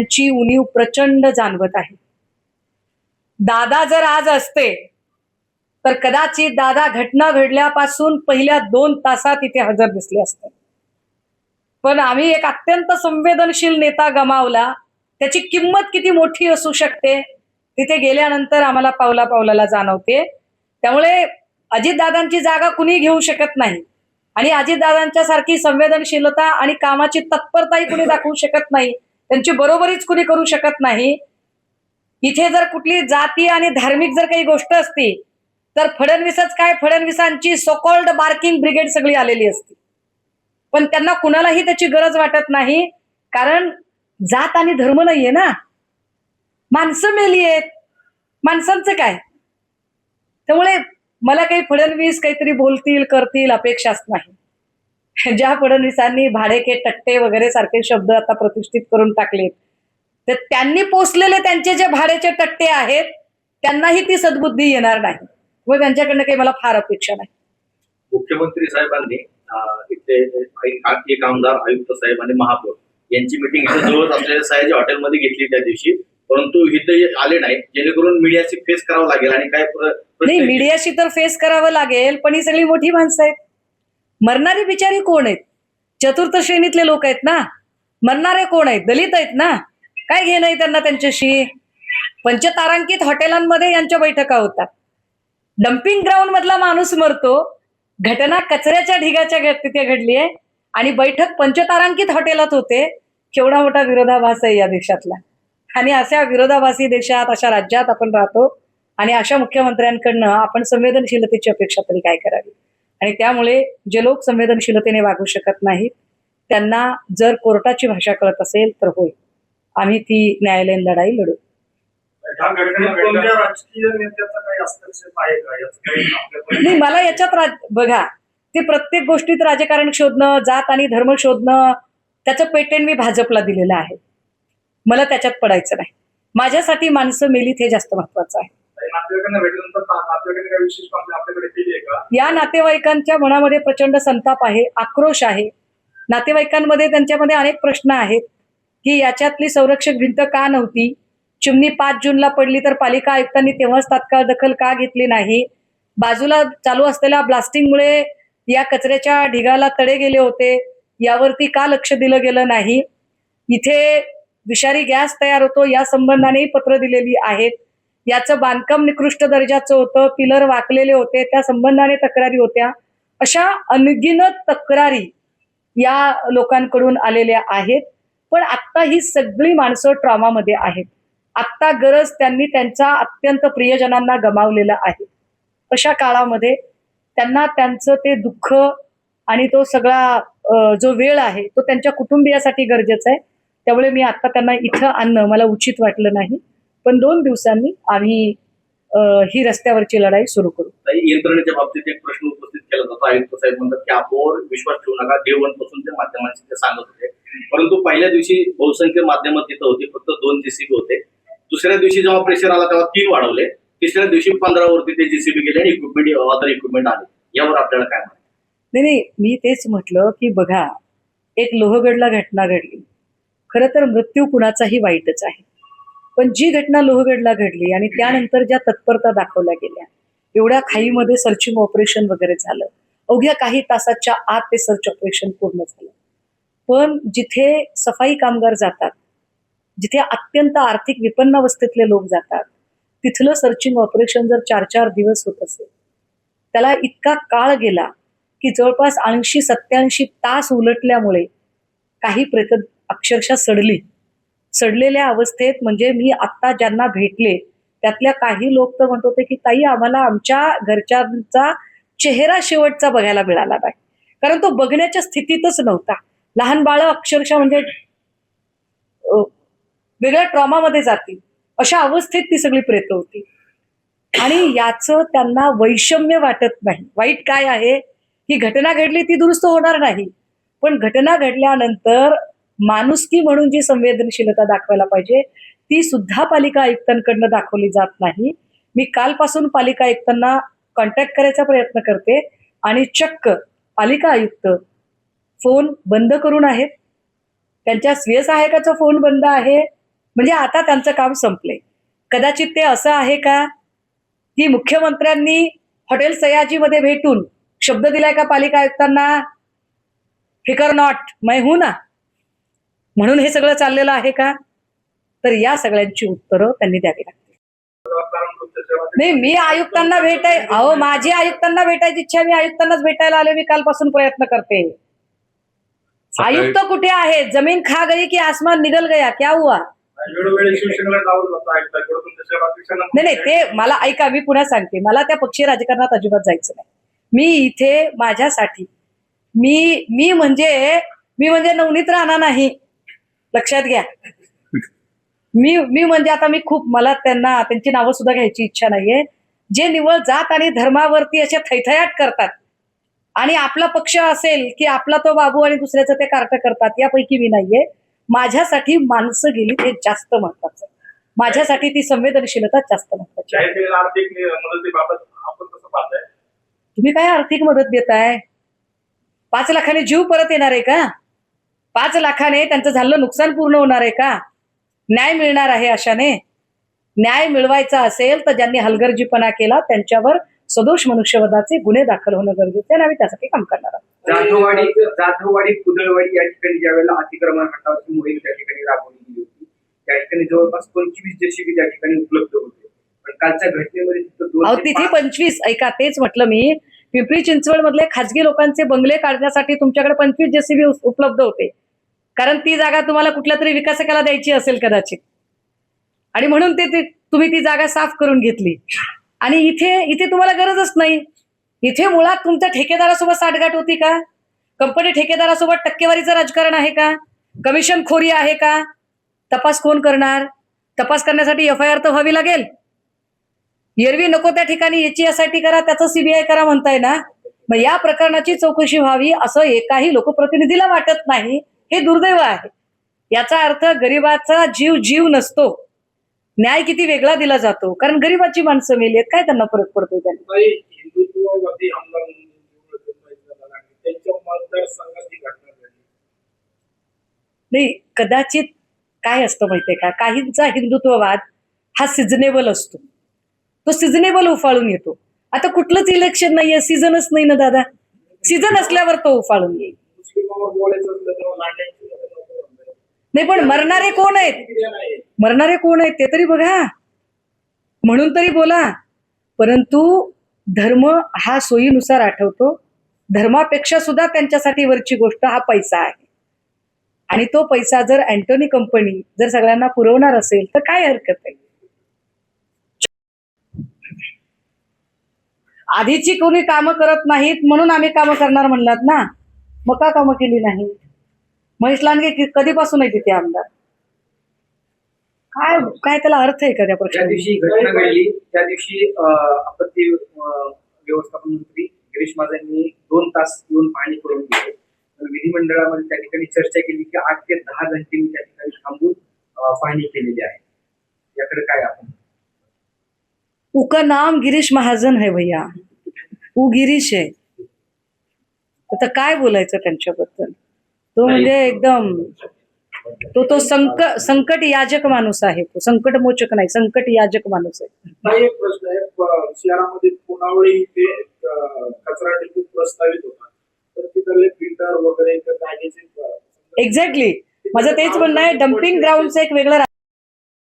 ची उणीव प्रचंड जाणवत आहे. दादा जर आज असते तर कदाचित दादा घटना घडल्यापासून पहिल्या 2 तासात इथे हजर दिसले असते. पण आम्ही एक अत्यंत संवेदनशील नेता गमावला. त्याची किंमत किती मोठी असू शकते तिथे गेल्यानंतर आम्हाला पावला पावलाला जाणवते. त्यामुळे अजितदादांची जागा कुणी घेऊ शकत नाही आणि अजितदादांच्या सारखी संवेदनशीलता आणि कामाची तत्परताही कुणी दाखवू शकत नाही. त्यांची बरोबरीच कुणी करू शकत नाही. इथे जर कुठली जाती आणि धार्मिक जर काही गोष्ट असती तर फडणवीसच काय, फडणवीसांची सोकॉल्ड बार्किंग ब्रिगेड सगळी आलेली असती. पण त्यांना कुणालाही त्याची गरज वाटत नाही, कारण जात आणि धर्म नाहीये ना, माणसं मेली आहेत, माणसांचं काय. त्यामुळे मला काही फडणवीस काहीतरी बोलतील करतील अपेक्षाच नाही. ज्या फडणवीसांनी भाडेके टट्टे वगैरे सारखे शब्द आता प्रतिष्ठित करून टाकलेत, तर त्यांनी पोचलेले त्यांचे जे भाड्याचे टट्टे आहेत त्यांनाही ती सद्बुद्धी येणार नाही व त्यांच्याकडनं काही मला फार अपेक्षा नाही. मुख्यमंत्री साहेबांनी इथे एक आमदार, आयुक्त साहेब आणि महापौर यांची मिटिंग इथे जवळ असलेल्या सयाजी हॉटेलमध्ये घेतली त्या दिवशी, परंतु इथे आले नाहीत, जेणेकरून मीडियाशी फेस करावं लागेल. आणि काय नाही, मीडियाशी तर फेस करावं लागेल, पण ही सगळी मोठी माणसं आहेत. मरणारी बिचारी कोण आहेत? चतुर्थ श्रेणीतले लोक आहेत ना. मरणारे कोण आहेत? दलित आहेत ना. काय घेणं आहे त्यांना त्यांच्याशी? पंचतारांकित हॉटेलांमध्ये यांच्या बैठका होतात. डम्पिंग ग्राउंड मधला माणूस मरतो, घटना कचऱ्याच्या ढिगाच्या तिथे घडली आहे आणि बैठक पंचतारांकित हॉटेलात होते. केवढा मोठा विरोधाभास आहे या देशातला. आणि अशा विरोधाभासी देशात, अशा राज्यात आपण राहतो आणि अशा मुख्यमंत्र्यांकडनं आपण संवेदनशीलतेची अपेक्षा तरी काय करावी. आणि त्यामुळे जे लोक संवेदनशीलतेने वागू शकत नाहीत त्यांना जर कोर्टाची भाषा कळत असेल तर होय, आम्ही ती न्यायालयीन लढाई लढू. नाही, मला याच्यात बघा, ते प्रत्येक गोष्टीत राजकारण शोधणं, जात आणि धर्म शोधणं, त्याचं पेटेंट मी भाजपला दिलेलं आहे. मला त्याच्यात पडायचं नाही. माझ्यासाठी माणसं मेलीत हे जास्त महत्वाचं आहे. या नातेवाईकांच्या मनामध्ये प्रचंड संताप आहे, आक्रोश आहे. नातेवाईकांमध्ये त्यांच्यामध्ये अनेक प्रश्न आहेत की याच्यातली संरक्षक भिंत का नव्हती, चिमणी 5 जूनला पडली तर पालिका आयुक्तांनी तेव्हाच तात्काळ दखल का घेतली नाही, बाजूला चालू असलेल्या ब्लास्टिंगमुळे या कचऱ्याच्या ढिगाला तडे गेले होते, यावरती का लक्ष दिलं गेलं नाही, इथे विषारी गॅस तयार होतो या संबंधानेही पत्र दिलेली आहेत, याचं बांधकाम निकृष्ट दर्जाचं होतं, पिलर वाकलेले होते, त्या संबंधाने तक्रारी होत्या. अशा अनगिनत तक्रारी या लोकांकडून आलेल्या आहेत. पण आता ही सगळी माणसं ट्रॉमामध्ये आहेत. आत्ता गरज त्यांनी त्यांच्या अत्यंत प्रियजनांना गमावलेलं आहे. अशा काळामध्ये त्यांना त्यांचं ते दुःख आणि तो सगळा जो वेळ आहे तो त्यांच्या कुटुंबियासाठी गरजेचा आहे. त्यामुळे मी आता त्यांना इथं आणणं मला उचित वाटलं नाही. पण 2 दिवसांनी आम्ही ही रस्त्यावरची लढाई सुरू करू. यंत्रणेच्या बाबतीत एक प्रश्न उपस्थित केला जातो. आयुक्त साहेब म्हणतात की आपल्यावर विश्वास ठेवू नका, डे 1 पासून ते माध्यमांशी ते सांगत होते. परंतु पहिल्या दिवशी बहुसंख्य माध्यमात तिथं होते, फक्त 2 जेसीबी होते. दुसऱ्या दिवशी जेव्हा प्रेशर आला तेव्हा 3 वाढवले. तिसऱ्या दिवशी 15 वरती ते जेसीबी गेले आणि इक्विपमेंट आले. यावर आपल्याला काय म्हणतात? नाही, मी तेच म्हटलं की बघा, एक लोहगडला घटना घडली. खरं तर मृत्यू कुणाचाही वाईटच आहे, पण जी घटना लोहगडला घडली आणि त्यानंतर ज्या तत्परता दाखवल्या गेल्या, एवढ्या खाईमध्ये सर्चिंग ऑपरेशन वगैरे झालं, अवघ्या काही तासाच्या आत ते सर्च ऑपरेशन पूर्ण झालं. पण जिथे सफाई कामगार जातात, जिथे अत्यंत आर्थिक विपन्न अवस्थेतले लोक जातात, तिथलं सर्चिंग ऑपरेशन जर 4-4 दिवस होत असेल, त्याला इतका काळ गेला की जवळपास 80-87 तास उलटल्यामुळे काही प्रेत अक्षरशः सडलेल्या अवस्थेत. म्हणजे मी आत्ता ज्यांना भेटले त्यातल्या काही लोक तर म्हणत होते की ताई, आम्हाला आमच्या घरच्यांचा चेहरा शेवटचा बघायला मिळाला नाही, कारण तो बघण्याच्या स्थितीतच नव्हता. लहान बाळं अक्षरशः म्हणजे वेगळ्या ट्रॉमामध्ये जातील अशा अवस्थेत ती सगळी प्रेत होती. आणि याचं त्यांना वैषम्य वाटत नाही. वाईट काय आहे की घटना घडली ती दुरुस्त होणार नाही, पण घटना घडल्यानंतर माणुसकी म्हणून जी संवेदनशीलता दाखवायला पाहिजे ती सुद्धा पालिका आयुक्तांकडनं दाखवली जात नाही. मी कालपासून पालिका आयुक्तांना कॉन्टॅक्ट करायचा प्रयत्न करते आणि चक्क पालिका आयुक्त फोन बंद करून आहेत, त्यांच्या स्वीय सहायकाचा फोन बंद आहे, म्हणजे आता त्यांचं काम संपलंय. कदाचित ते असं आहे का की मुख्यमंत्र्यांनी हॉटेल सयाजीमध्ये भेटून शब्द दिलाय का पालिका आयुक्तांना, फिकर नॉट मैं हूं ना, म्हणून हे सगळं चाललेलं आहे का? तर या सगळ्यांची उत्तरं त्यांनी द्यावी लागतील. नाही, मी आयुक्तांना माझी आयुक्तांना भेटायची इच्छा, मी आयुक्तांनाच भेटायला आले. मी कालपासून प्रयत्न करते. आयुक्त कुठे आहे? जमीन खा गई की आसमान निगल गया, क्या हुआ? नाही, ते मला ऐका, मी पुन्हा सांगते, मला त्या पक्षीय राजकारणात अजिबात जायचं नाही. मी इथे माझ्यासाठी मी म्हणजे नवनीत राणा नाही, लक्षात घ्या. मी म्हणजे आता मला त्यांची नावं सुद्धा घ्यायची इच्छा नाहीये. जे निव्वळ जात आणि धर्मावरती असे थैथयाट करतात आणि आपला पक्ष असेल की आपला तो बाबू आणि दुसऱ्याचं ते कार्ट करतात, यापैकी मी नाहीये. माझ्यासाठी माणसं गेली हे जास्त महत्वाचं. माझ्यासाठी ती संवेदनशीलता जास्त महत्वाची. आर्थिक मदतीबाबत आपण कसं पाहताय? तुम्ही काय आर्थिक मदत देताय? 5 लाखाने जीव परत येणार आहे का? 5 लाखाने त्यांचं झालेलं नुकसान पूर्ण होणार आहे का? न्याय मिळणार आहे अशाने? न्याय मिळवायचा असेल तर ज्यांनी हलगर्जीपणा केला त्यांच्यावर सदोष मनुष्यवधाचे गुन्हे दाखल होणं गरजेचं आहे आणि आम्ही त्यासाठी काम करणार आहोत. जाधववाडी कुदळवाडी या ठिकाणी ज्यावेळेला अतिक्रमण हटावाची मोहीम त्या ठिकाणी राबवली गेली होती, त्या ठिकाणी जवळपास 25 जेसीबी त्या ठिकाणी उपलब्ध होते. पण कालच्या घटनेमध्ये तिथे 25, ऐका, तेच म्हटलं मी, पिंपरी चिंचवड मधले खाजगी लोकांचे बंगले काढण्यासाठी तुमच्याकडे 25 जेसीबी उपलब्ध होते. कारण ती जागा तुम्हाला कुठल्या तरी विकासकाला द्यायची असेल कदाचित, आणि म्हणून तुम्ही ती जागा साफ करून घेतली. आणि इथे तुम्हाला गरजच नाही. इथे मुळात तुमच्या ठेकेदारासोबत साठगाठ होती का? कंपनी ठेकेदारासोबत टक्केवारीचं राजकारण आहे का? कमिशन खोरी आहे का? तपास कोण करणार? तपास करण्यासाठी FIR तर व्हावी लागेल. एरवी नको त्या ठिकाणी याची SIT करा, त्याचं CBI करा म्हणताय ना. मग या प्रकरणाची चौकशी व्हावी असं एकाही लोकप्रतिनिधीला वाटत नाही. हे दुर्दैव आहे. याचा अर्थ गरिबाचा जीव नसतो. न्याय किती वेगळा दिला जातो, कारण गरिबाची माणसं मेली, काय त्यांना फरक पडतो? त्यांना हिंदुत्ववादी आमदार त्यांच्या मतदारसंघाची घटना घडली नाही. कदाचित काय असतं माहितीये का, काहींचा हिंदुत्ववाद हा सिजनेबल असतो. तो सिजनेबल उफाळून येतो. आता कुठलंच इलेक्शन नाहीये, सीझनच नाही ना दादा. सीझन असल्यावर तो उफाळून येईल. मुस्लिमांवर बोलायचं असलं तेव्हा लाटायचं नाही, पण मरणारे कोण आहेत? मरणारे कोण आहेत ते तरी बघा, म्हणून तरी बोला. परंतु धर्म हा सोयीनुसार आठवतो. धर्मापेक्षा सुद्धा त्यांच्यासाठी वरची गोष्ट हा पैसा आहे. आणि तो पैसा जर अँटोनी कंपनी जर सगळ्यांना पुरवणार असेल तर काय हरकत आहे? आधीची कोणी कामं करत नाहीत म्हणून आम्ही कामं करणार म्हणलात ना. मग का कामं केली नाही? महेश लांडगे कधीपासून आहे तिथे आमदार? काय त्याला अर्थ आहे का त्या ज्या प्रश्नाला? दिवशी घटना घडली त्या दिवशी आपत्ती व्यवस्थापन मंत्री गिरीश महाजन यांनी 2 तास येऊन पाहणी करून गेले. विधिमंडळामध्ये त्या ठिकाणी चर्चा केली की 8 ते 10 घंटे मी त्या ठिकाणी थांबून पाहणी केलेली आहे. याकडे काय आपण? उका नाम गिरीश महाजन है भैया, उ गिरीश है. आता काय बोलायचं त्यांच्याबद्दल? तो म्हणजे एकदम तो संकट याजक माणूस आहे. तो संकट मोचक नाही, संकट याजक माणूस आहे. एक प्रश्न आहे, शहरामध्ये पुनावळी इथे कचरा टिपू प्रस्तावित होता, तर तिथले फिल्टर वगैरे जागेचे एक्झॅक्टली माझं तेच म्हणणं आहे. डम्पिंग ग्राउंडचं एक वेगळं